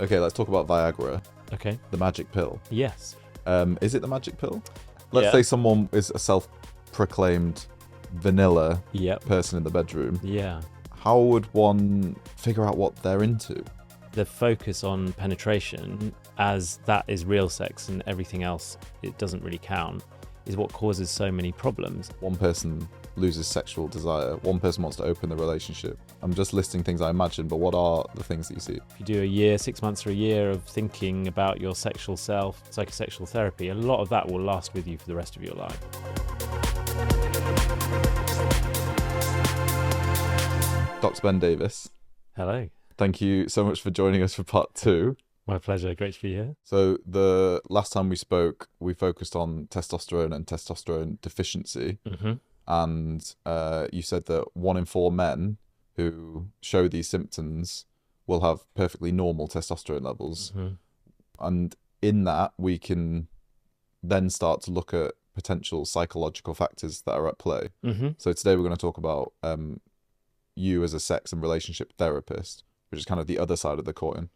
Okay, let's talk about Viagra, Okay. the magic pill. Yes. Is it the magic pill? Let's Yeah. say someone is a self-proclaimed vanilla Yep. person in the bedroom. Yeah. How would one figure out what they're into? The focus on penetration, as that is real sex and everything else, it doesn't really count, is what causes so many problems. One person loses sexual desire. One person wants to open the relationship. I'm just listing things I imagine, but what are the things that you see? If you do a year, 6 months or a year of thinking about your sexual self, psychosexual therapy, a lot of that will last with you for the rest of your life. Dr. Ben Davis, Hello. thank you so much for joining us for part 2. My pleasure. Great to be here. So the last time we spoke, we focused on testosterone and testosterone deficiency. Mm-hmm. And you said that 1 in 4 men who show these symptoms will have perfectly normal testosterone levels. Mm-hmm. And in that, we can then start to look at potential psychological factors that are at play. Mm-hmm. So today we're going to talk about you as a sex and relationship therapist, which is kind of the other side of the coin.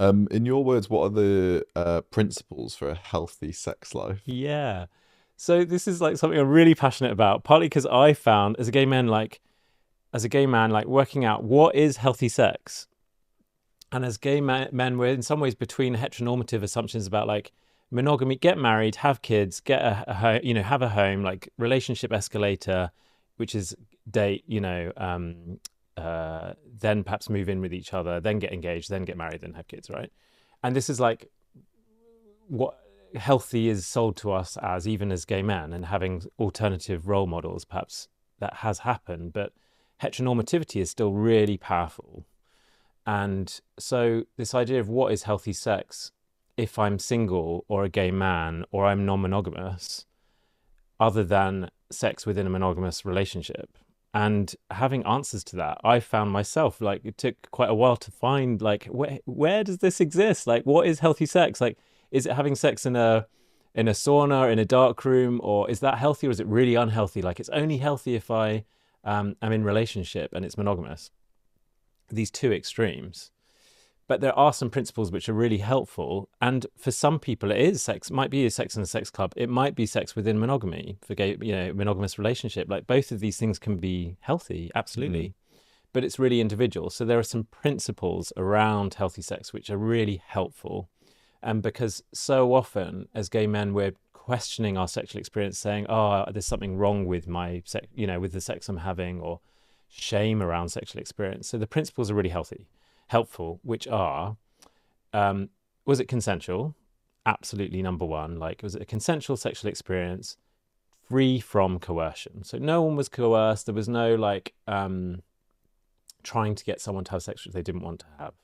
In your words, what are the principles for a healthy sex life? Yeah. So this is like something I'm really passionate about, partly because I found as a gay man, like working out what is healthy sex. And as gay men, we're in some ways between heteronormative assumptions about like monogamy, get married, have kids, get a home, have a home, like relationship escalator, which is date, then perhaps move in with each other, then get engaged, then get married, then have kids, right? And this is like what healthy is sold to us as, even as gay men, and having alternative role models, perhaps that has happened, but heteronormativity is still really powerful. And so this idea of what is healthy sex, if I'm single or a gay man or I'm non-monogamous, other than sex within a monogamous relationship, and having answers to that, I found myself, like, it took quite a while to find, like, where does this exist? Like, what is healthy sex? Like, is it having sex in a sauna, in a dark room, or is that healthy, or is it really unhealthy? Like, it's only healthy if I am in relationship and it's monogamous. These two extremes. But there are some principles which are really helpful. And for some people, it is sex. It might be a sex in a sex club. It might be sex within monogamy, for gay, monogamous relationship. Like, both of these things can be healthy, absolutely. But it's really individual. So there are some principles around healthy sex which are really helpful. And because so often as gay men, we're questioning our sexual experience, saying, oh, there's something wrong with my sex, with the sex I'm having, or shame around sexual experience. So the principles are really helpful, which are, was it consensual? Absolutely, number one. Like, was it a consensual sexual experience free from coercion? So no one was coerced. There was no trying to get someone to have sex which they didn't want to have.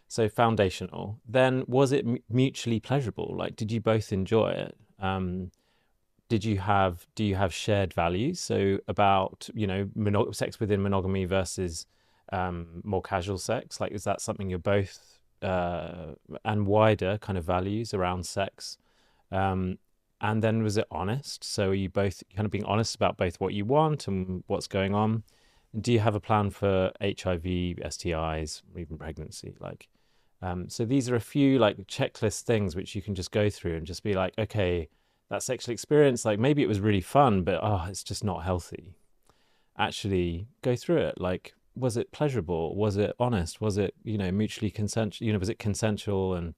So foundational. Then, was it mutually pleasurable? Like, did you both enjoy it? Do you have shared values? So about, sex within monogamy versus more casual sex. Like, is that something you're both, and wider kind of values around sex? And then, was it honest? So are you both kind of being honest about both what you want and what's going on? And do you have a plan for HIV, STIs, or even pregnancy? Like, so these are a few like checklist things which you can just go through and just be like, okay, that sexual experience, like maybe it was really fun, but it's just not healthy. Actually go through it. Like, was it pleasurable? Was it honest? Was it, mutually consensual? Was it consensual? And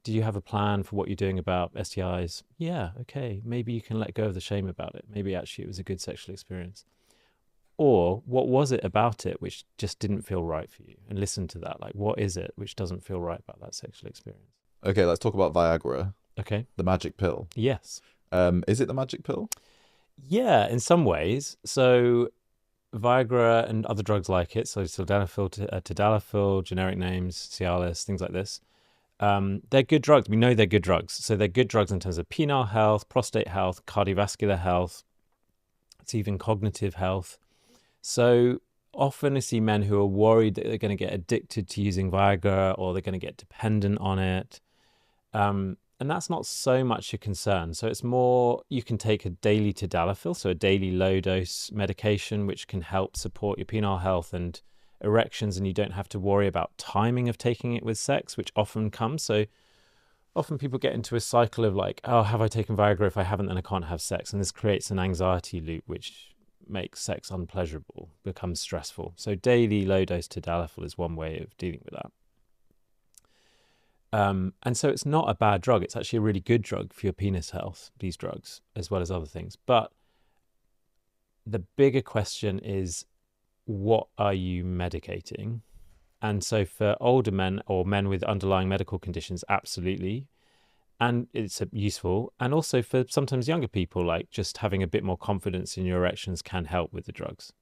do you have a plan for what you're doing about STIs? Yeah, okay. Maybe you can let go of the shame about it. Maybe actually it was a good sexual experience. Or what was it about it which just didn't feel right for you? And listen to that. Like, what is it which doesn't feel right about that sexual experience? Okay, let's talk about Viagra, Okay. the magic pill. Yes. Is it the magic pill? Yeah, in some ways. So Viagra and other drugs like it, so sildenafil, tadalafil, generic names, Cialis, things like this, they're good drugs. We know they're good drugs. So they're good drugs in terms of penile health, prostate health, cardiovascular health. It's even cognitive health. So often I see men who are worried that they're going to get addicted to using Viagra, or they're going to get dependent on it. And that's not so much a concern. So it's more, you can take a daily tadalafil, so a daily low dose medication, which can help support your penile health and erections, and you don't have to worry about timing of taking it with sex, which often comes. So often people get into a cycle of like, oh, have I taken Viagra? If I haven't, then I can't have sex. And this creates an anxiety loop, which makes sex unpleasurable, becomes stressful. So daily low dose tadalafil is one way of dealing with that. And so it's not a bad drug. It's actually a really good drug for your penis health, these drugs, as well as other things. But the bigger question is, what are you medicating? And so for older men or men with underlying medical conditions, absolutely. And it's useful. And also for sometimes younger people, like just having a bit more confidence in your erections can help with the drugs.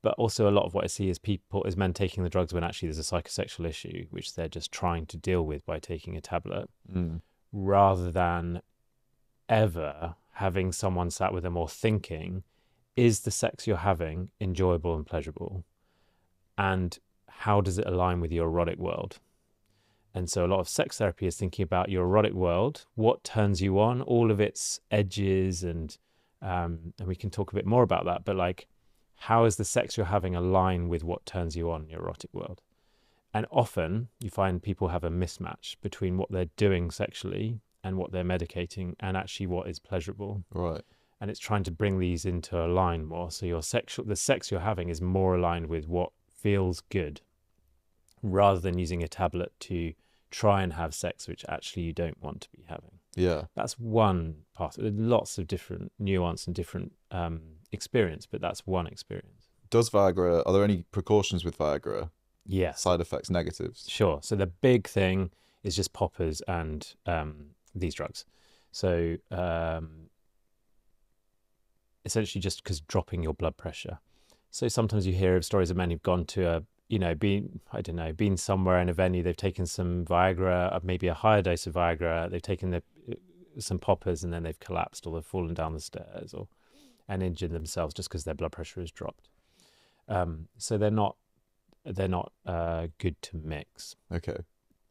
But also a lot of what I see is men taking the drugs when actually there's a psychosexual issue, which they're just trying to deal with by taking a tablet, rather than ever having someone sat with them or thinking, is the sex you're having enjoyable and pleasurable? And how does it align with your erotic world? And so a lot of sex therapy is thinking about your erotic world, what turns you on, all of its edges, and we can talk a bit more about that. But like, how is the sex you're having align with what turns you on in your erotic world? And often you find people have a mismatch between what they're doing sexually and what they're medicating, and actually what is pleasurable. Right. And it's trying to bring these into a line more. So the sex you're having is more aligned with what feels good, rather than using a tablet to try and have sex, which actually you don't want to be having. Yeah. That's one part. There's lots of different nuance and different experience, but that's one experience. Are there any precautions with Viagra? Yeah. Side effects, negatives? Sure. So the big thing is just poppers and these drugs. So essentially just because dropping your blood pressure. So sometimes you hear of stories of men who've gone to been somewhere in a venue, they've taken some Viagra, maybe a higher dose of Viagra, they've taken some poppers, and then they've collapsed or they've fallen down the stairs and injured themselves just because their blood pressure has dropped. So they're not good to mix. Okay,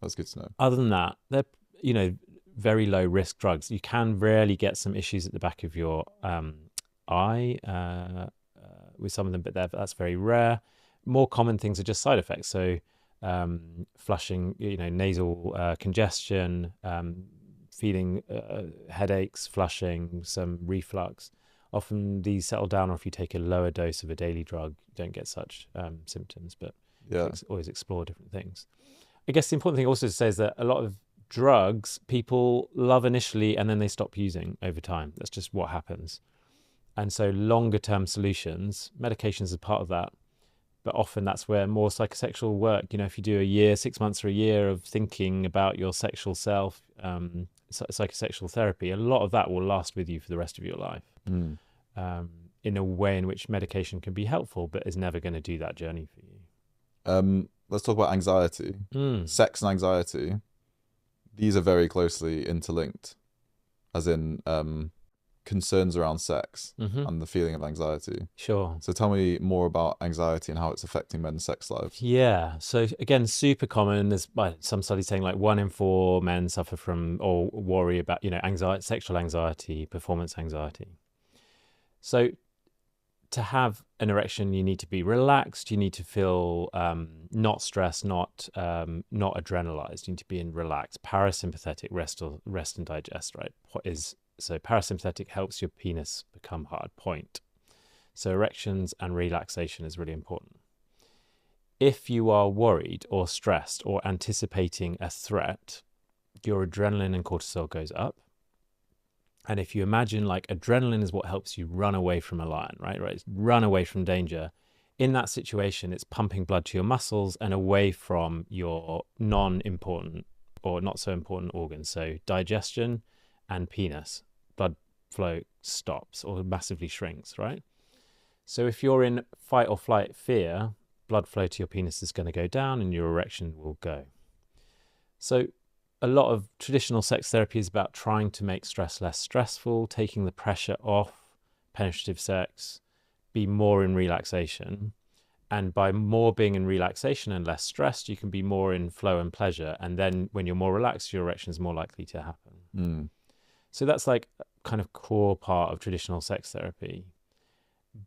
that's good to know. Other than that, they're very low risk drugs. You can rarely get some issues at the back of your eye with some of them, but that's very rare. More common things are just side effects. So flushing, nasal congestion, feeling headaches, flushing, some reflux. Often these settle down, or if you take a lower dose of a daily drug, you don't get such symptoms, but always explore different things. I guess the important thing also to say is that a lot of drugs people love initially and then they stop using over time. That's just what happens. And so longer term solutions, medications are part of that. But often that's where more psychosexual work, if you do a year, 6 months or a year of thinking about your sexual self, psychosexual therapy, a lot of that will last with you for the rest of your life. In a way in which medication can be helpful, but is never going to do that journey for you. Let's talk about anxiety. Sex and anxiety. These are very closely interlinked, as in concerns around sex and the feeling of anxiety. Sure. So tell me more about anxiety and how it's affecting men's sex lives. Yeah. So again, super common. There's some studies saying like 1 in 4 men suffer from or worry about, anxiety, sexual anxiety, performance anxiety. So to have an erection, you need to be relaxed. You need to feel not stressed, not adrenalized. You need to be in relaxed, parasympathetic rest and digest. Right? So parasympathetic helps your penis become hard. Point. So erections and relaxation is really important. If you are worried or stressed or anticipating a threat, your adrenaline and cortisol goes up. And if you imagine like adrenaline is what helps you run away from a lion, right? Run away from danger. In that situation, it's pumping blood to your muscles and away from your non-important or not so important organs. So digestion and penis, blood flow stops or massively shrinks, right? So if you're in fight or flight fear, blood flow to your penis is going to go down and your erection will go. So a lot of traditional sex therapy is about trying to make stress less stressful, taking the pressure off penetrative sex, be more in relaxation. And by more being in relaxation and less stressed, you can be more in flow and pleasure. And then when you're more relaxed, your erection is more likely to happen. So that's like a kind of core part of traditional sex therapy.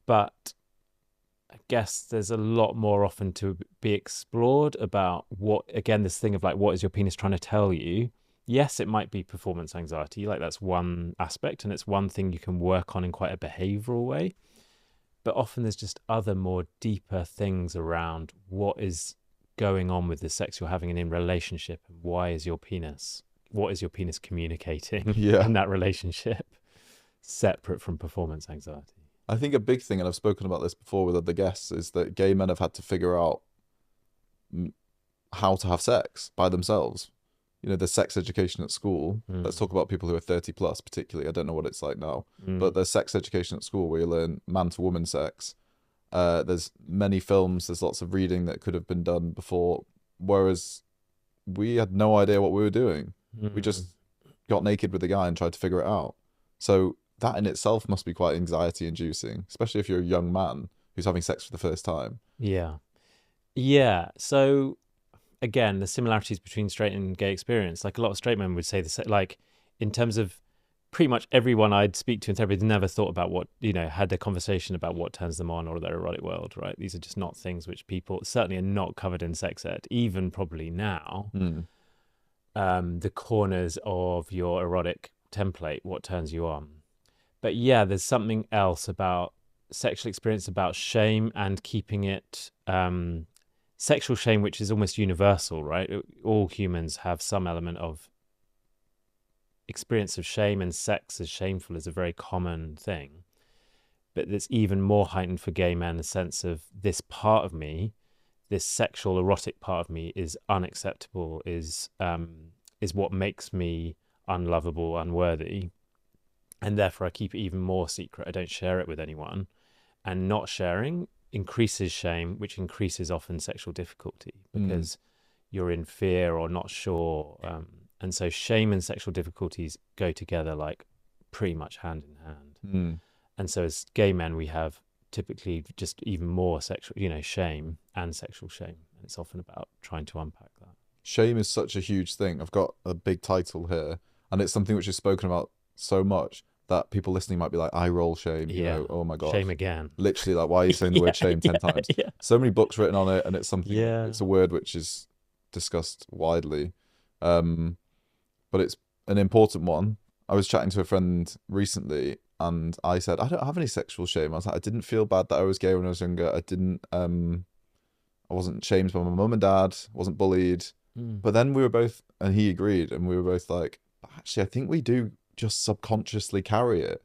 But I guess there's a lot more often to be explored about what, again, this thing of like, what is your penis trying to tell you? Yes, it might be performance anxiety, like that's one aspect, and it's one thing you can work on in quite a behavioral way. But often there's just other more deeper things around what is going on with the sex you're having and in relationship, and what is your penis communicating Yeah. in that relationship, separate from performance anxiety. I think a big thing, and I've spoken about this before with other guests, is that gay men have had to figure out how to have sex by themselves. You know, there's sex education at school. Let's talk about people who are 30 plus, particularly. I don't know what it's like now, but there's sex education at school where you learn man to woman sex. There's many films, there's lots of reading that could have been done before, whereas we had no idea what we were doing. We just got naked with a guy and tried to figure it out. So that in itself must be quite anxiety inducing, especially if you're a young man who's having sex for the first time. Yeah. Yeah. So again, the similarities between straight and gay experience, like a lot of straight men would say this, like in terms of pretty much everyone I'd speak to in therapy never thought about what, had the conversation about what turns them on or their erotic world, right? These are just not things which people certainly are not covered in sex ed, even probably now. The corners of your erotic template, what turns you on. But yeah, there's something else about sexual experience, about shame and keeping it, sexual shame, which is almost universal, right? All humans have some element of experience of shame, and sex as shameful is a very common thing. But it's even more heightened for gay men, the sense of this part of me, this sexual erotic part of me is unacceptable, is what makes me unlovable, unworthy. And therefore I keep it even more secret. I don't share it with anyone. And not sharing increases shame, which increases often sexual difficulty because you're in fear or not sure. And so shame and sexual difficulties go together like pretty much hand in hand. And so as gay men, we have typically just even more sexual, shame and sexual shame. And it's often about trying to unpack that. Shame is such a huge thing. I've got a big title here, and it's something which is spoken about so much that people listening might be like, eye roll shame, oh my God. Shame again. Literally, like, why are you saying the word shame 10 times? Yeah. So many books written on it, and it's something, it's a word which is discussed widely. But it's an important one. I was chatting to a friend recently, and I said, I don't have any sexual shame. I was like, I didn't feel bad that I was gay when I was younger. I wasn't shamed by my mum and dad, wasn't bullied. But then we were both, and he agreed, and we were both like, actually, I think we do just subconsciously carry it.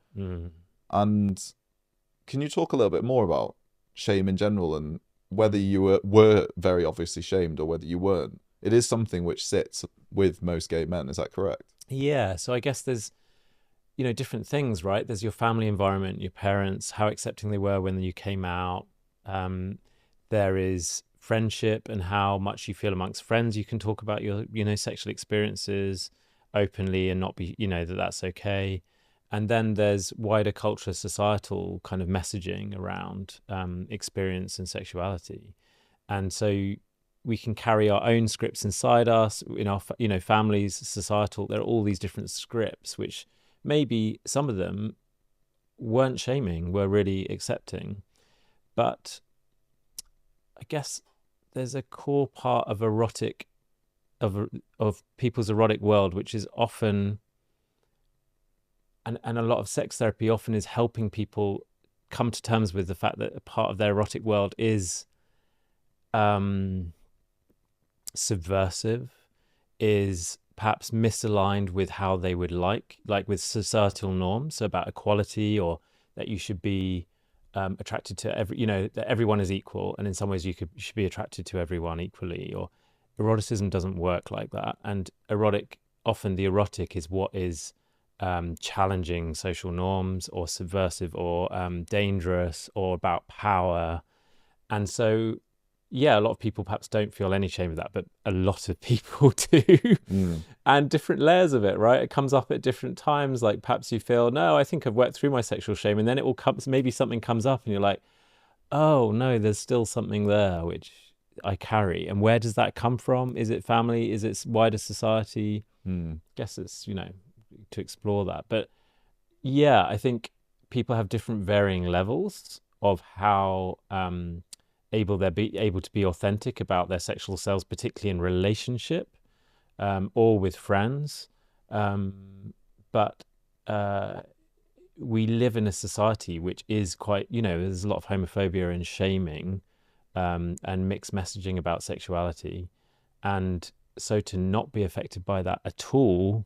And can you talk a little bit more about shame in general and whether you were very obviously shamed or whether you weren't? It is something which sits with most gay men, is that correct? Yeah, so I guess there's, different things, right? There's your family environment, your parents, how accepting they were when you came out. There is friendship and how much you feel amongst friends. You can talk about your, sexual experiences openly and not be, that's okay. And then there's wider culture, societal kind of messaging around experience and sexuality. And so we can carry our own scripts inside us, in our, families, societal. There are all these different scripts, which maybe some of them weren't shaming, were really accepting. But I guess there's a core part of erotic, of people's erotic world, which is often, and a lot of sex therapy often is helping people come to terms with the fact that a part of their erotic world is subversive, is perhaps misaligned with how they would like with societal norms about equality, or that you should be attracted to that everyone is equal, and in some ways you should be attracted to everyone equally. Or eroticism doesn't work like that, and often the erotic is what is challenging social norms, or subversive, or dangerous, or about power. And so a lot of people perhaps don't feel any shame of that, but a lot of people do. And different layers of it, right? It comes up at different times. Like perhaps you feel, no, I think I've worked through my sexual shame, and then it will come, maybe something comes up and you're like, oh no, there's still something there which I carry. And where does that come from? Is it family? Is it wider society? I guess it's, to explore that. But I think people have different varying levels of how able they're able to be authentic about their sexual selves, particularly in relationship or with friends. But we live in a society which is quite, there's a lot of homophobia and shaming and mixed messaging about sexuality. And so to not be affected by that at all,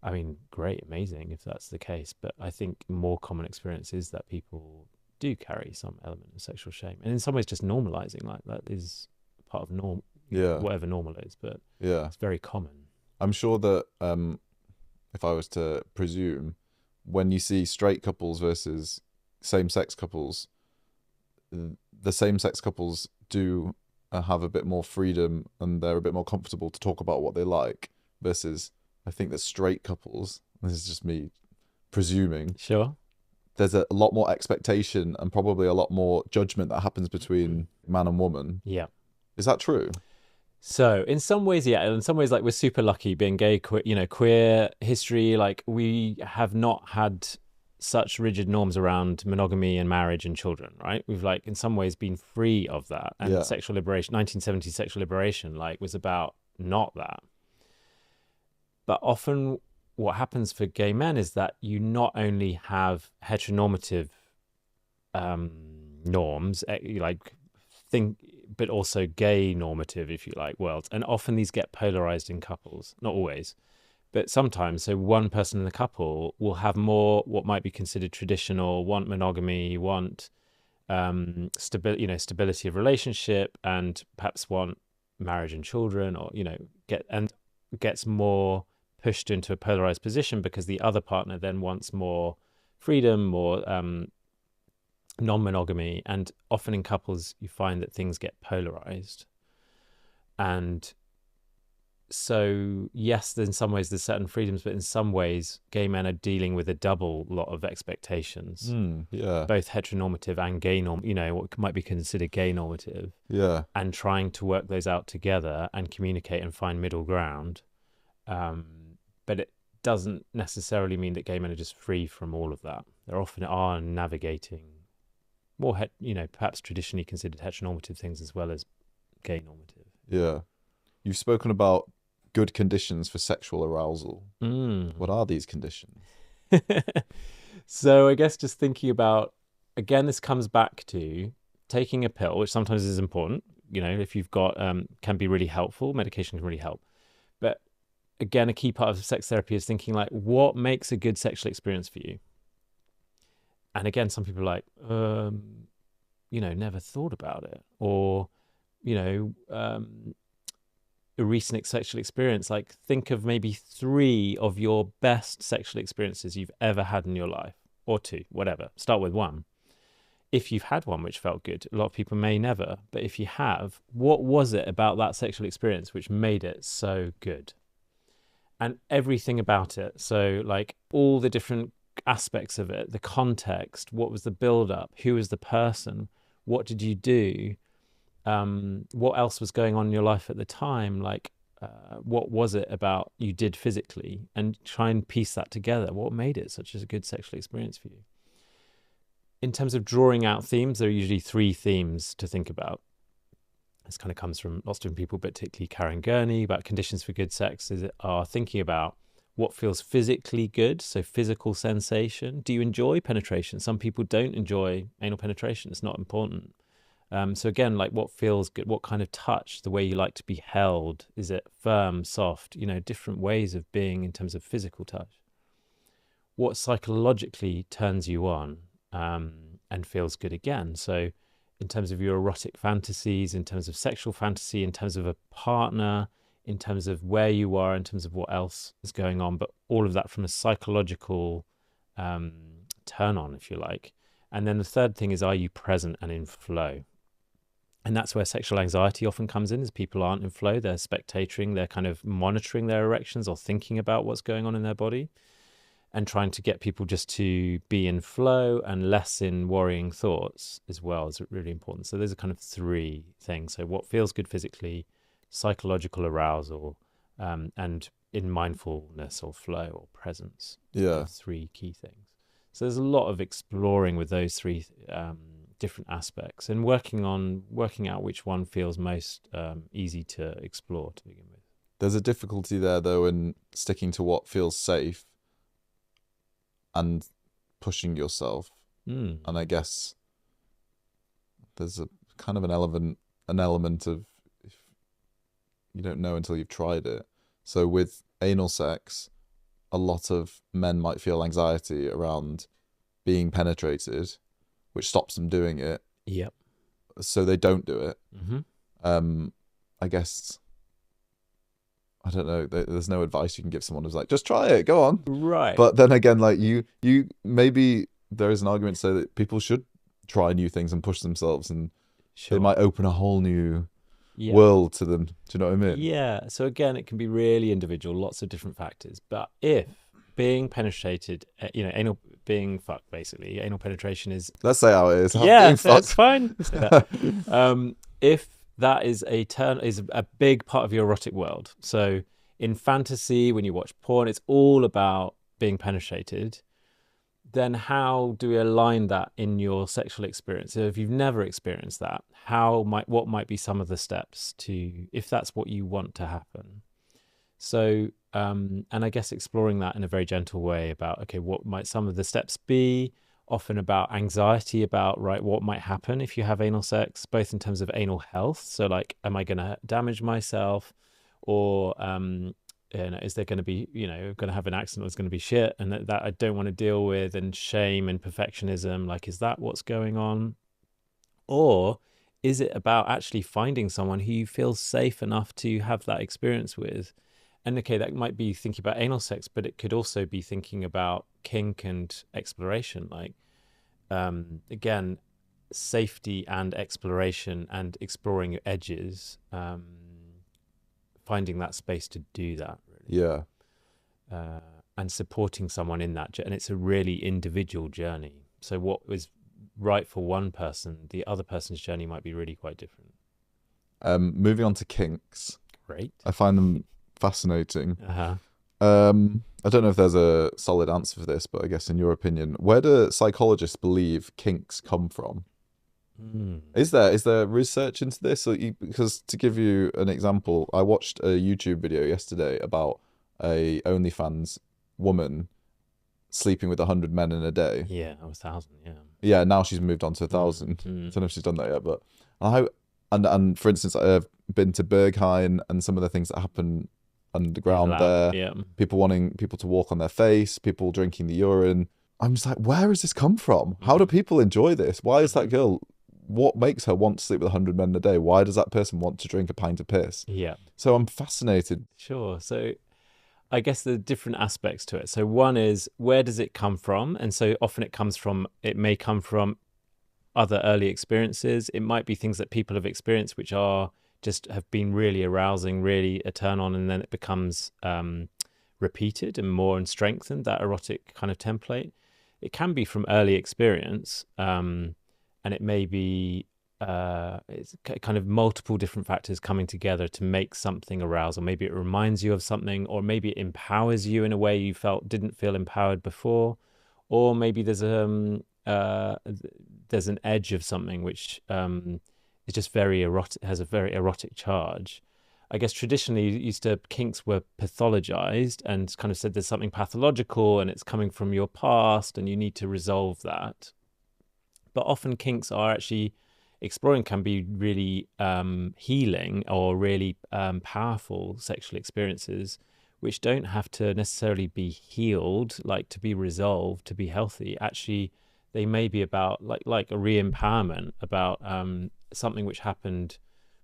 I mean, great, amazing if that's the case. But I think more common experience is that people do carry some element of sexual shame. And in some ways, just normalizing, like that is part of norm, Yeah. whatever normal is. But Yeah. it's very common. I'm sure that if I was to presume, when you see straight couples versus same-sex couples, the same-sex couples do have a bit more freedom and they're a bit more comfortable to talk about what they like, versus I think that straight couples, this is just me presuming, Sure. there's a lot more expectation and probably a lot more judgment that happens between man and woman. Yeah. Is that true? So in some ways, yeah. In some ways, like we're super lucky being gay, queer history. Like we have not had such rigid norms around monogamy and marriage and children, right? We've like in some ways been free of that. And Yeah. sexual liberation, 1970s sexual liberation, like was about not that. But often what happens for gay men is that you not only have heteronormative norms, but also gay normative, if you like, worlds. And often these get polarized in couples, not always, but sometimes. So one person in the couple will have more what might be considered traditional, want monogamy, want stability of relationship, and perhaps want marriage and children, or gets more pushed into a polarized position because the other partner then wants more freedom, more non-monogamy. And often in couples you find that things get polarized. And so yes, in some ways there's certain freedoms, but in some ways gay men are dealing with a double lot of expectations, Yeah. both heteronormative and gay what might be considered gay normative, Yeah. and trying to work those out together and communicate and find middle ground. But it doesn't necessarily mean that gay men are just free from all of that. They often are navigating more, perhaps traditionally considered heteronormative things as well as gay normative. Yeah. You've spoken about good conditions for sexual arousal. What are these conditions? So I guess just thinking about, again, this comes back to taking a pill, which sometimes is important. If you've got, can be really helpful. Medication can really help. But again, a key part of sex therapy is thinking like, what makes a good sexual experience for you? And again, some people are like, never thought about it. Or, a recent sexual experience, like think of maybe 3 of your best sexual experiences you've ever had in your life, or 2, whatever. Start with 1. If you've had one which felt good, a lot of people may never, but if you have, what was it about that sexual experience which made it so good? And everything about it. So like all the different aspects of it, the context, what was the build up, who was the person, what did you do, what else was going on in your life at the time, like what was it about you did physically, and try and piece that together. What made it such a good sexual experience for you? In terms of drawing out themes, there are usually 3 themes to think about. This kind of comes from lots of different people, but particularly Karen Gurney, about conditions for good sex, are thinking about what feels physically good, so physical sensation. Do you enjoy penetration? Some people don't enjoy anal penetration. It's not important. So again, like what feels good, what kind of touch, the way you like to be held, is it firm, soft, different ways of being in terms of physical touch. What psychologically turns you on and feels good again. So in terms of your erotic fantasies, in terms of sexual fantasy, in terms of a partner, in terms of where you are, in terms of what else is going on, but all of that from a psychological turn on, if you like. And then the third thing is, are you present and in flow? And that's where sexual anxiety often comes in, is people aren't in flow. They're spectatoring, they're kind of monitoring their erections or thinking about what's going on in their body, and trying to get people just to be in flow and less in worrying thoughts as well is really important. So those are kind of 3 things. So what feels good physically, psychological arousal, and in mindfulness or flow or presence. Yeah. 3 key things. So there's a lot of exploring with those 3 different aspects and working out which one feels most easy to explore to begin with. There's a difficulty there, though, in sticking to what feels safe and pushing yourself. And I guess there's a kind of an element of you don't know until you've tried it. So with anal sex, a lot of men might feel anxiety around being penetrated, which stops them doing it. Yep. So they don't do it. Mm-hmm. I guess, I don't know, there's no advice you can give someone who's like, just try it, go on. Right. But then again, like you maybe there is an argument to say that people should try new things and push themselves, and Sure. they might open a whole new world to them. Do you know what I mean? Yeah. So again, it can be really individual, lots of different factors. But if being penetrated, anal being fucked, basically, anal penetration is. Let's say how it is. Yeah, that's fine. If that is a big part of your erotic world. So in fantasy, when you watch porn, it's all about being penetrated. Then how do we align that in your sexual experience? So if you've never experienced that, what might be some of the steps to, if that's what you want to happen? So, and I guess exploring that in a very gentle way about, okay, what might some of the steps be? Often about anxiety about, right, what might happen if you have anal sex, both in terms of anal health. So like, am I going to damage myself, or is there going to be, going to have an accident that's going to be shit and that I don't want to deal with, and shame and perfectionism, like, is that what's going on? Or is it about actually finding someone who you feel safe enough to have that experience with? And okay, that might be thinking about anal sex, but it could also be thinking about kink and exploration. Like, again, safety and exploration and exploring your edges, finding that space to do that, really. Yeah. And supporting someone in that. And it's a really individual journey. So what was right for one person, the other person's journey might be really quite different. Moving on to kinks. Great. I find them fascinating. Uh-huh. I don't know if there's a solid answer for this, but I guess in your opinion, where do psychologists believe kinks come from? Is there research into this? Because to give you an example, I watched a YouTube video yesterday about a OnlyFans woman sleeping with 100 men in a day. Yeah, 1,000. Yeah. Yeah, now she's moved on to 1,000. I don't know if she's done that yet, but and for instance, I've been to Berghain and some of the things that happen underground there. Yeah. People wanting people to walk on their face, people drinking the urine. I'm just like, where has this come from? How do people enjoy this? Why is that girl? What makes her want to sleep with 100 men a day? Why does that person want to drink a pint of piss? Yeah. So I'm fascinated. Sure. So I guess the different aspects to it. So one is, where does it come from? And so often it may come from other early experiences. It might be things that people have experienced which have been really arousing, really a turn on, and then it becomes repeated and more and strengthened, that erotic kind of template. It can be from early experience, and it may be it's kind of multiple different factors coming together to make something arousal. Maybe it reminds you of something, or maybe it empowers you in a way you didn't feel empowered before, or maybe there's an edge of something which is just very erotic, has a very erotic charge. I guess traditionally kinks were pathologized and kind of said there's something pathological and it's coming from your past and you need to resolve that. But often kinks are actually exploring, can be really healing or really powerful sexual experiences, which don't have to necessarily be healed, like to be resolved, to be healthy. Actually, they may be about like a re-empowerment, about something which happened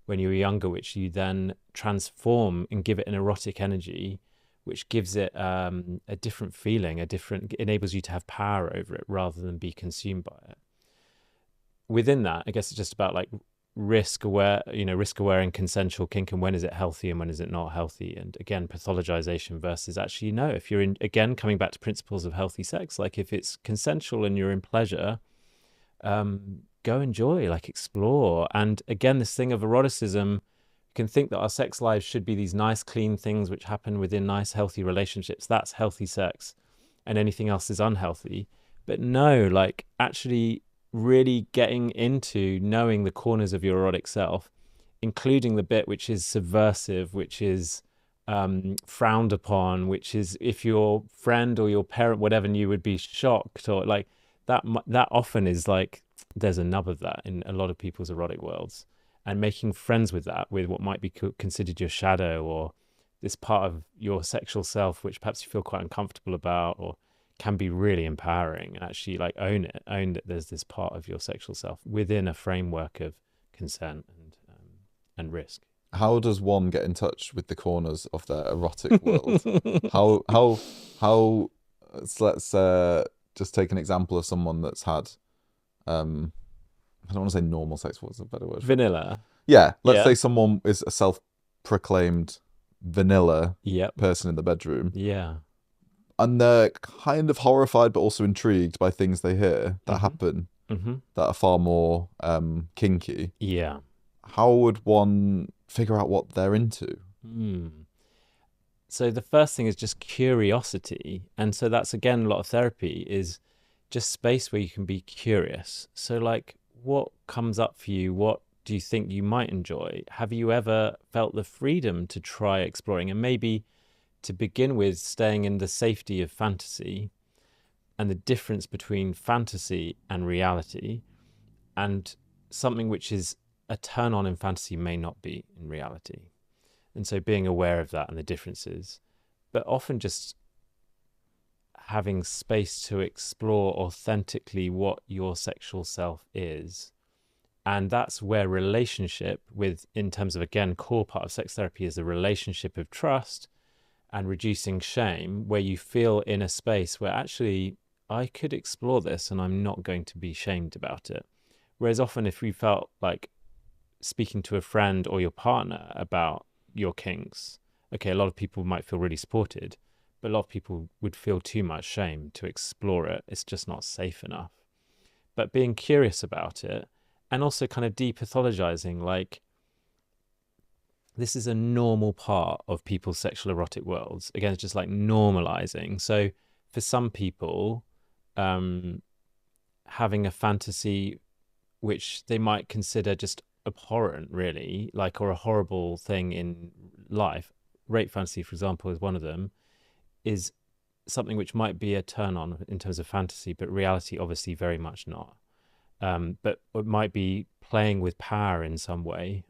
when you were younger, which you then transform and give it an erotic energy, which gives it a different feeling, enables you to have power over it rather than be consumed by it. Within that, I guess it's just about like risk aware and consensual kink, and when is it healthy and when is it not healthy, and again, pathologization versus actually, if you're again coming back to principles of healthy sex, like if it's consensual and you're in pleasure, go enjoy, like explore. And again, this thing of eroticism, you can think that our sex lives should be these nice clean things which happen within nice healthy relationships. That's healthy sex, and anything else is unhealthy. But no, like actually really getting into knowing the corners of your erotic self, including the bit which is subversive, which is frowned upon, which is if your friend or your parent, whatever, knew, would be shocked, or like that. That often is like there's a nub of that in a lot of people's erotic worlds, and making friends with that, with what might be considered your shadow or this part of your sexual self, which perhaps you feel quite uncomfortable about, or can be really empowering, and actually like own that there's this part of your sexual self within a framework of consent and risk. How does one get in touch with the corners of their erotic world? How let's just take an example of someone that's had I don't want to say normal sex, what's a better word? Vanilla. Yeah, let's Yeah. say someone is a self-proclaimed vanilla Yep. person in the bedroom, Yeah. and they're kind of horrified but also intrigued by things they hear that happen that are far more kinky. Yeah. How would one figure out what they're into? So the first thing is just curiosity. And so that's, again, a lot of therapy is just space where you can be curious. So like, what comes up for you? What do you think you might enjoy? Have you ever felt the freedom to try exploring, and maybe to begin with staying in the safety of fantasy and the difference between fantasy and reality, and something which is a turn on in fantasy may not be in reality. And so being aware of that and the differences, but often just having space to explore authentically what your sexual self is. And that's where relationship with, in terms of, again, core part of sex therapy is the relationship of trust and reducing shame, where you feel in a space where actually I could explore this and I'm not going to be shamed about it. Whereas often if we felt like speaking to a friend or your partner about your kinks, okay, a lot of people might feel really supported, but a lot of people would feel too much shame to explore it. It's just not safe enough. But being curious about it, and also kind of depathologizing, like, this is a normal part of people's sexual erotic worlds. Again, it's just like normalizing. So for some people, having a fantasy which they might consider just abhorrent, really, like, or a horrible thing in life, rape fantasy, for example, is one of them, is something which might be a turn on in terms of fantasy, but reality obviously very much not. But it might be playing with power in some way.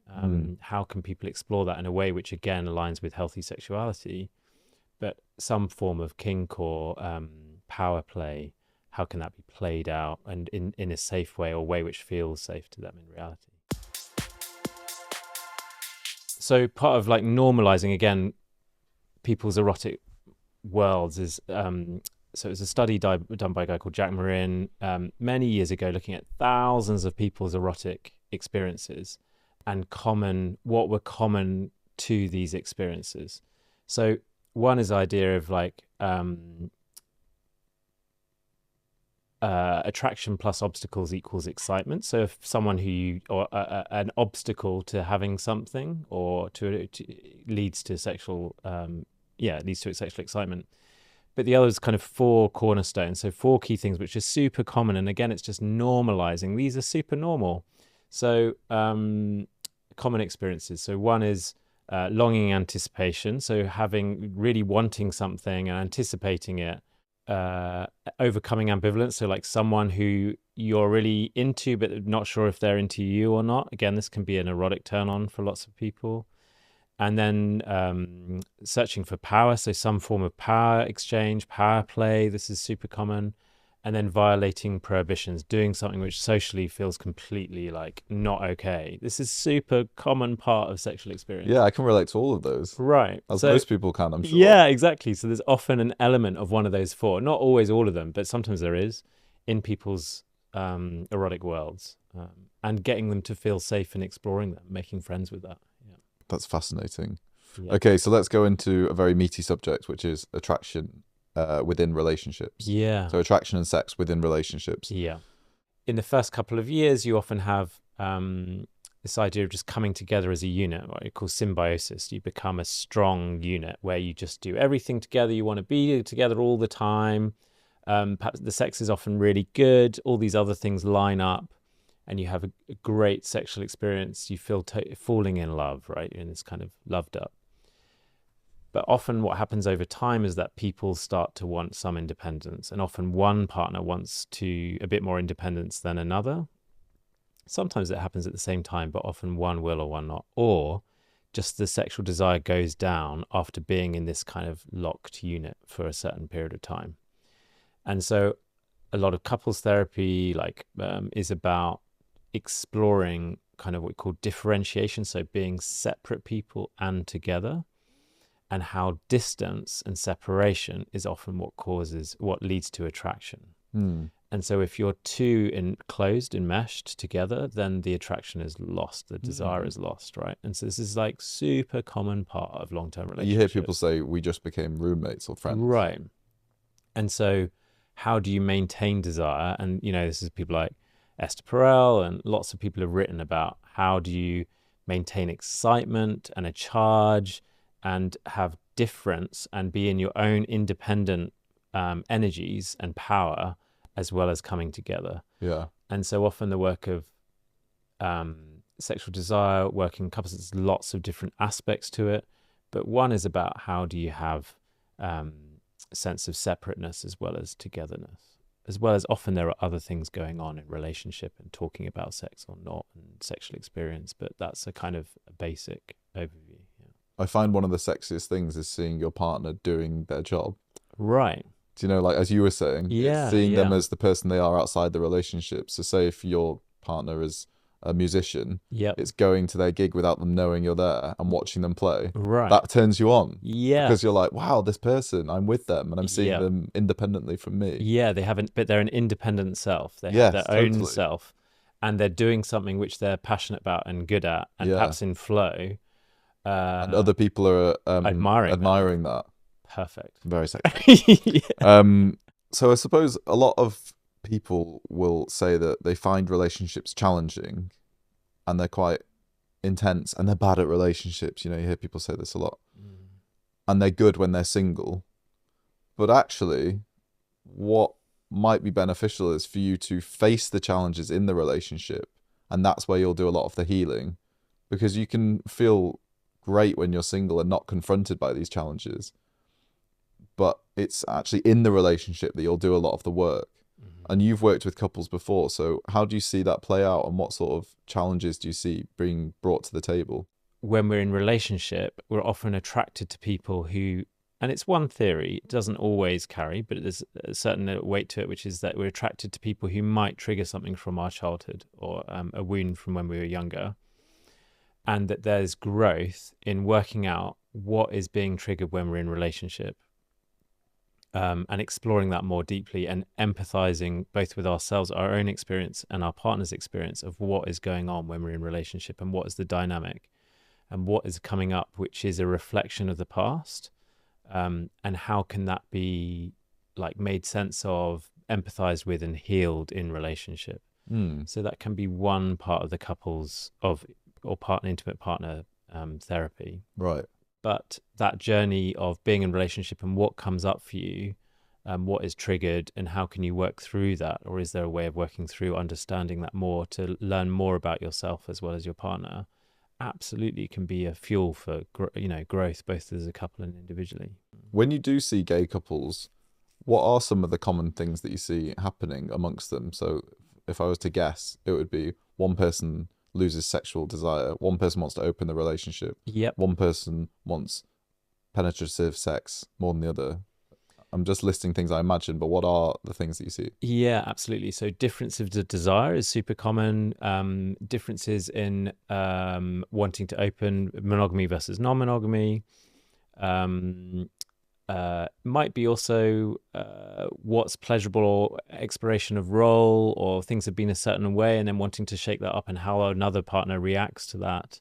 How can people explore that in a way which, again, aligns with healthy sexuality, but some form of kink or power play? How can that be played out and in a safe way, or a way which feels safe to them in reality? So part of like normalizing, again, people's erotic worlds is so it was a study done by a guy called Jack Morin many years ago, looking at thousands of people's erotic experiences and what were common to these experiences. So one is the idea of like attraction plus obstacles equals excitement. So if someone or an obstacle to having something, or to leads to sexual leads to sexual excitement. But the other is kind of 4 cornerstones. So 4 key things, which are super common. And again, it's just normalizing. These are super normal. So common experiences. So one is longing, anticipation. So really wanting something and anticipating it. Overcoming ambivalence. So like someone who you're really into, but not sure if they're into you or not. Again, this can be an erotic turn on for lots of people. And then searching for power, so some form of power exchange, power play, this is super common. And then violating prohibitions, doing something which socially feels completely like not okay. This is super common part of sexual experience. Yeah, I can relate to all of those. Right. As most people can, I'm sure. Yeah, exactly. So there's often an element of one of those 4, not always all of them, but sometimes there is, in people's erotic worlds, and getting them to feel safe in exploring them, making friends with that. Yeah. That's fascinating. Yeah. Okay, so let's go into a very meaty subject, which is attraction within relationships. Yeah. So attraction and sex within relationships. Yeah. In the first couple of years, you often have this idea of just coming together as a unit, what you call symbiosis. You become a strong unit where you just do everything together. You want to be together all the time. Perhaps the sex is often really good. All these other things line up, and you have a great sexual experience. You feel falling in love, right? You're in this kind of loved up. But often what happens over time is that people start to want some independence, and often one partner wants a bit more independence than another. Sometimes it happens at the same time, but often one will or one not. Or just the sexual desire goes down after being in this kind of locked unit for a certain period of time. And so a lot of couples therapy is about exploring kind of what we call differentiation, so being separate people and together, and how distance and separation is often what leads to attraction. And so if you're too enclosed, enmeshed together, then the attraction is lost, the desire is lost, right? And so this is like super common part of long-term relationships. You hear people say, we just became roommates or friends. Right. And so how do you maintain desire? And, this is people like Esther Perel, and lots of people have written about how do you maintain excitement and a charge and have difference and be in your own independent energies and power, as well as coming together. Yeah. And so often the work of sexual desire, working in couples, there's lots of different aspects to it. But one is about how do you have a sense of separateness as well as togetherness, as well as often there are other things going on in relationship and talking about sex or not and sexual experience. But that's a kind of a basic overview. I find one of the sexiest things is seeing your partner doing their job. Right. Do you know, like, as you were saying, seeing them yeah. as the person they are outside the relationship. So say if your partner is a musician, Yep. it's going to their gig without them knowing you're there and watching them play. Right. That turns you on. Yeah. Because you're like, wow, this person, I'm with them and I'm seeing Yeah. them independently from me. Yeah, but they're an independent self. They have their own totally. self, and they're doing something which they're passionate about and good at, and perhaps in flow. And other people are admiring that. Perfect. Very sexy. So I suppose a lot of people will say that they find relationships challenging and they're quite intense and they're bad at relationships. You hear people say this a lot. And they're good when they're single. But actually, what might be beneficial is for you to face the challenges in the relationship. And that's where you'll do a lot of the healing, because you can feel great when you're single and not confronted by these challenges. But it's actually in the relationship that you'll do a lot of the work. And you've worked with couples before, so how do you see that play out, and what sort of challenges do you see being brought to the table? When we're in relationship, we're often attracted to people who, and it's one theory, it doesn't always carry, but there's a certain weight to it, which is that we're attracted to people who might trigger something from our childhood or a wound from when we were younger. And that there's growth in working out what is being triggered when we're in relationship. And exploring that more deeply and empathizing both with ourselves, our own experience, and our partner's experience of what is going on when we're in relationship, and what is the dynamic and what is coming up, which is a reflection of the past, and how can that be made sense of, empathized with, and healed in relationship. So that can be one part of the intimate partner therapy. Right. But that journey of being in relationship and what comes up for you, what is triggered, and how can you work through that? Or is there a way of working through understanding that more to learn more about yourself as well as your partner? Absolutely can be a fuel for growth, both as a couple and individually. When you do see gay couples, what are some of the common things that you see happening amongst them? So if I was to guess, it would be one person loses sexual desire, one person wants to open the relationship, one person wants penetrative sex more than the other. I'm just listing things I imagine, but what are the things that you see? Yeah, absolutely. So difference of the desire is super common. Differences in wanting to open, monogamy versus non-monogamy. Might be also what's pleasurable, or exploration of role, or things have been a certain way and then wanting to shake that up, and how another partner reacts to that.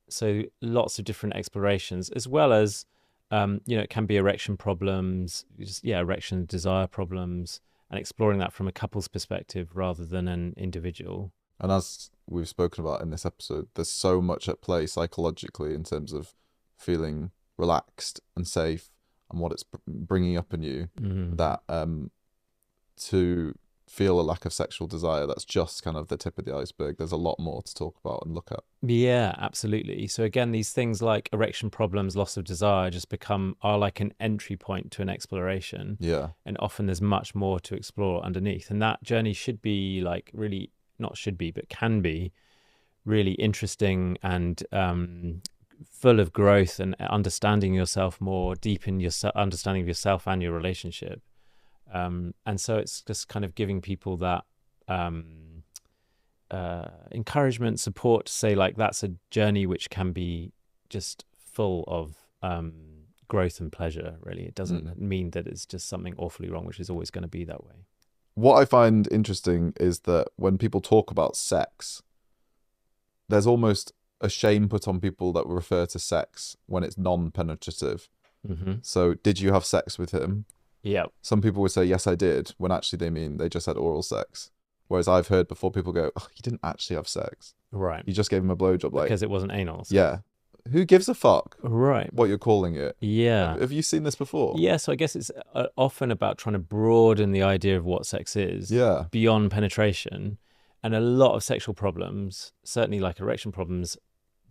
So lots of different explorations, as well as it can be erection problems, erection desire problems, and exploring that from a couple's perspective rather than an individual. And as we've spoken about in this episode, there's so much at play psychologically in terms of feeling relaxed and safe and what it's bringing up in you, Mm. that to feel a lack of sexual desire, that's just kind of the tip of the iceberg. There's a lot more to talk about and look at. Yeah, absolutely. So again, these things like erection problems, loss of desire just are like an entry point to an exploration. Yeah. And often there's much more to explore underneath. And that journey should be like really, not should be, but can be really interesting and full of growth and understanding yourself more, deepen your understanding of yourself and your relationship. And so it's just kind of giving people that encouragement, support to say like that's a journey which can be just full of growth and pleasure. Really, it doesn't mean that it's just something awfully wrong, which is always going to be that way. What I find interesting is that when people talk about sex, there's almost a shame put on people that refer to sex when it's non-penetrative. Mm-hmm. So, did you have sex with him? Yeah. Some people would say, yes, I did, when actually they mean they just had oral sex. Whereas I've heard before people go, oh, you didn't actually have sex. Right. You just gave him a blowjob. Like, Because it wasn't anal. So. yeah. Who gives a fuck Right. what you're calling it? Yeah. Have you seen this before? Yeah. So I guess it's often about trying to broaden the idea of what sex is beyond penetration. And a lot of sexual problems, certainly like erection problems,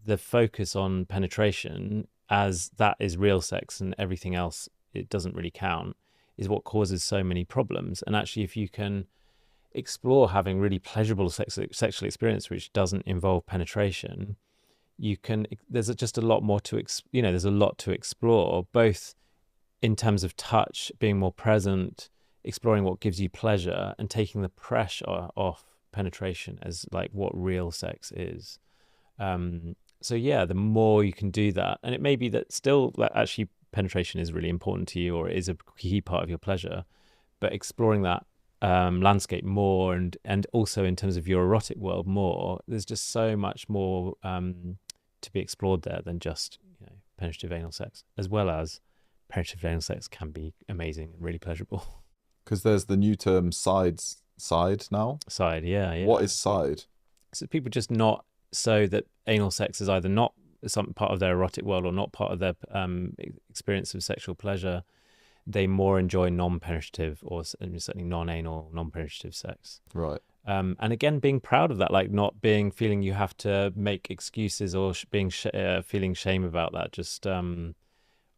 the focus on penetration as that is real sex and everything else, it doesn't really count, is what causes so many problems. And actually, if you can explore having really pleasurable sexual experience which doesn't involve penetration, there's just a lot more to there's a lot to explore, both in terms of touch, being more present, exploring what gives you pleasure, and taking the pressure off penetration as like what real sex is. So yeah, the more you can do that, and it may be that still that actually penetration is really important to you or is a key part of your pleasure, but exploring that landscape more, and also in terms of your erotic world more, there's just so much more to be explored there than just penetrative anal sex, as well as penetrative anal sex can be amazing and really pleasurable. Because there's the new term side now. Side, yeah. What is side? So people just not so that anal sex is either not some part of their erotic world or not part of their experience of sexual pleasure. They more enjoy non-penetrative or certainly non-anal, non-penetrative sex. Right. And again, being proud of that, like not feeling you have to make excuses or feeling shame about that. Just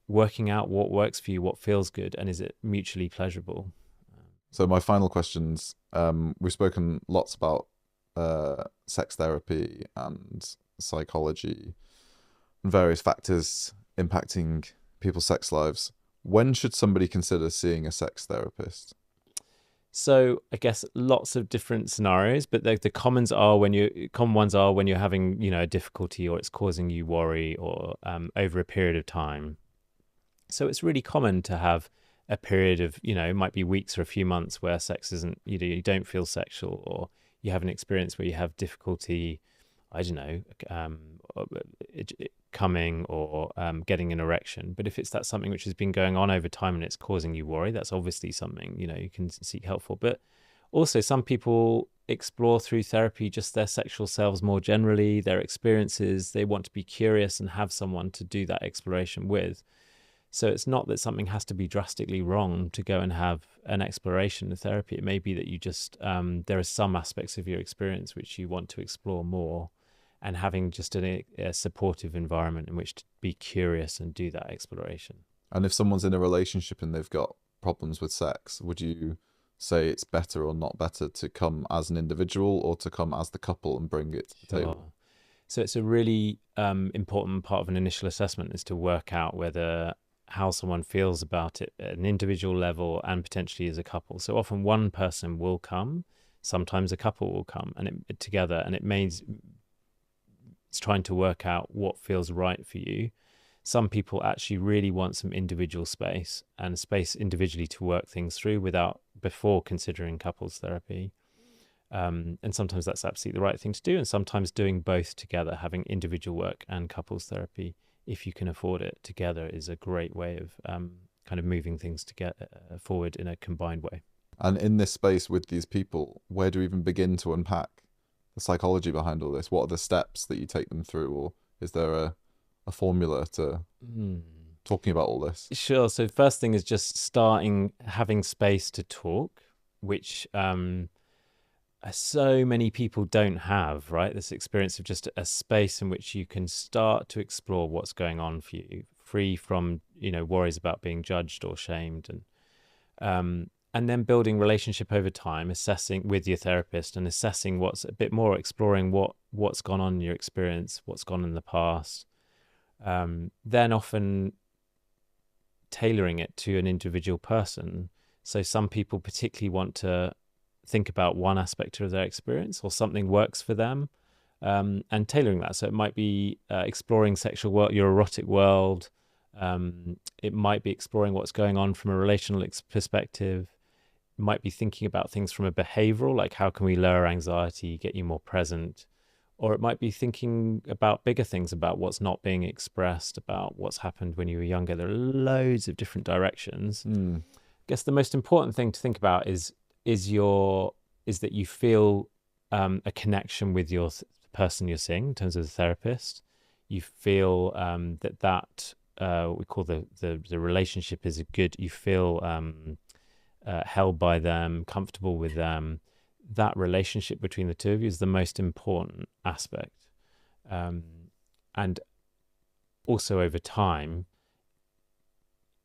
working out what works for you, what feels good, and is it mutually pleasurable. So my final questions, we've spoken lots about sex therapy and psychology and various factors impacting people's sex lives. When should somebody consider seeing a sex therapist? So I guess lots of different scenarios, but the common ones are when you're having a difficulty or it's causing you worry or over a period of time. So it's really common to have a period of it might be weeks or a few months where sex isn't you don't feel sexual, or you have an experience where you have difficulty, I don't know, coming or getting an erection. But if it's something which has been going on over time and it's causing you worry, that's obviously something you can seek help for. But also some people explore through therapy just their sexual selves more generally, their experiences. They want to be curious and have someone to do that exploration with. So it's not that something has to be drastically wrong to go and have an exploration of therapy. It may be that you just there are some aspects of your experience which you want to explore more, and having just a supportive environment in which to be curious and do that exploration. And if someone's in a relationship and they've got problems with sex, would you say it's better or not better to come as an individual or to come as the couple and bring it to the table? So it's a really important part of an initial assessment is to work out how someone feels about it at an individual level and potentially as a couple. So often one person will come, sometimes a couple will come together, and it means it's trying to work out what feels right for you. Some people actually really want some individual space and space individually to work things through before considering couples therapy. And sometimes that's absolutely the right thing to do. And sometimes doing both together, having individual work and couples therapy, if you can afford it together, is a great way of kind of moving things to get forward in a combined way. And in this space with these people, where do we even begin to unpack the psychology behind all this? What are the steps that you take them through, or is there a formula to talking about all this? Sure. So first thing is just starting having space to talk, which so many people don't have, right? This experience of just a space in which you can start to explore what's going on for you, free from, worries about being judged or shamed, and then building relationship over time, assessing with your therapist and assessing what's a bit more, exploring what's gone on in your experience, what's gone in the past. Then often tailoring it to an individual person. So some people particularly want to think about one aspect of their experience, or something works for them, and tailoring that. So it might be exploring sexual world, your erotic world. It might be exploring what's going on from a relational perspective. It might be thinking about things from a behavioral, like how can we lower anxiety, get you more present. Or it might be thinking about bigger things, about what's not being expressed, about what's happened when you were younger. There are loads of different directions. I guess the most important thing to think about is that you feel a connection with the person you're seeing in terms of the therapist. You feel that we call the relationship is good. You feel held by them, comfortable with them. That relationship between the two of you is the most important aspect. And also over time,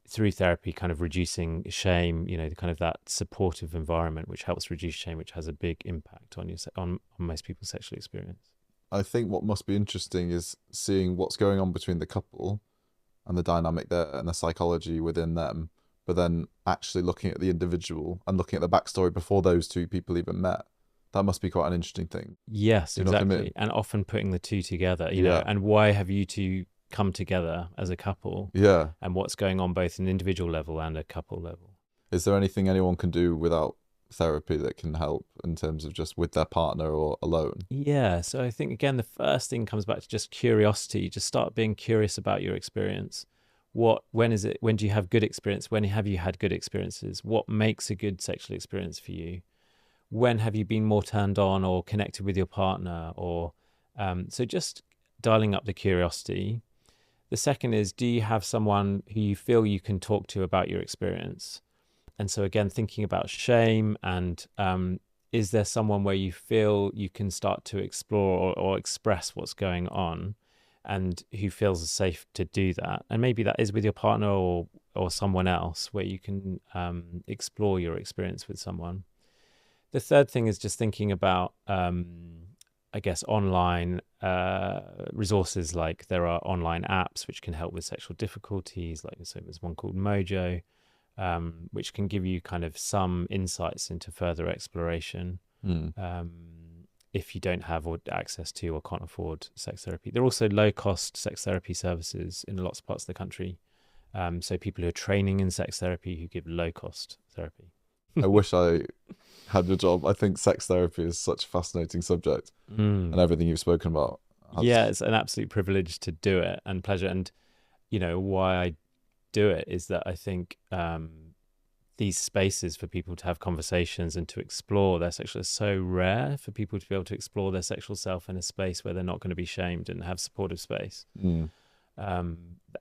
through therapy, kind of reducing shame, kind of that supportive environment, which helps reduce shame, which has a big impact on most people's sexual experience. I think what must be interesting is seeing what's going on between the couple and the dynamic there and the psychology within them, but then actually looking at the individual and looking at the backstory before those two people even met. That must be quite an interesting thing. Yes, You know what I exactly. mean? And often putting the two together, Yeah. and why have you two come together as a couple, Yeah. and what's going on both an individual level and a couple level. Is there anything anyone can do without therapy that can help in terms of just with their partner or alone? Yeah, so I think again the first thing comes back to just curiosity. Just start being curious about your experience. When do you have good experience? When have you had good experiences? What makes a good sexual experience for you? When have you been more turned on or connected with your partner? Or so just dialing up the curiosity. The second is, do you have someone who you feel you can talk to about your experience? And so again, thinking about shame, and is there someone where you feel you can start to explore or express what's going on, and who feels safe to do that? And maybe that is with your partner or someone else, where you can explore your experience with someone. The third thing is just thinking about, I guess, online resources. Like there are online apps which can help with sexual difficulties. Like so there's one called Mojo, which can give you kind of some insights into further exploration. If you don't have or access to or can't afford sex therapy. There are also low-cost sex therapy services in lots of parts of the country. So people who are training in sex therapy who give low-cost therapy. I wish I had your job. I think sex therapy is such a fascinating subject, and everything you've spoken about. Yeah, it's an absolute privilege to do it and pleasure. And, why I do it is that I think these spaces for people to have conversations and to explore their sexual is so rare, for people to be able to explore their sexual self in a space where they're not going to be shamed and have supportive space.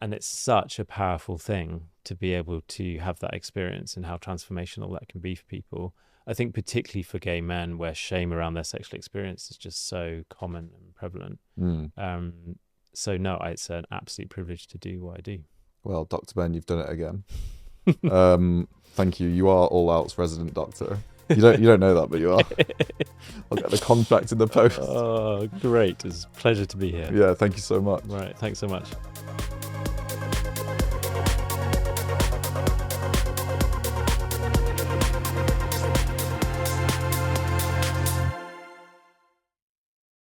And it's such a powerful thing to be able to have that experience, and how transformational that can be for people. I think particularly for gay men, where shame around their sexual experience is just so common and prevalent. So no, it's an absolute privilege to do what I do. Well, Dr. Ben, you've done it again. Thank you. You are All Out's resident doctor. You don't know that, but you are. I'll get the contract in the post. Oh, great. It's a pleasure to be here. Yeah, thank you so much. Right. Thanks so much.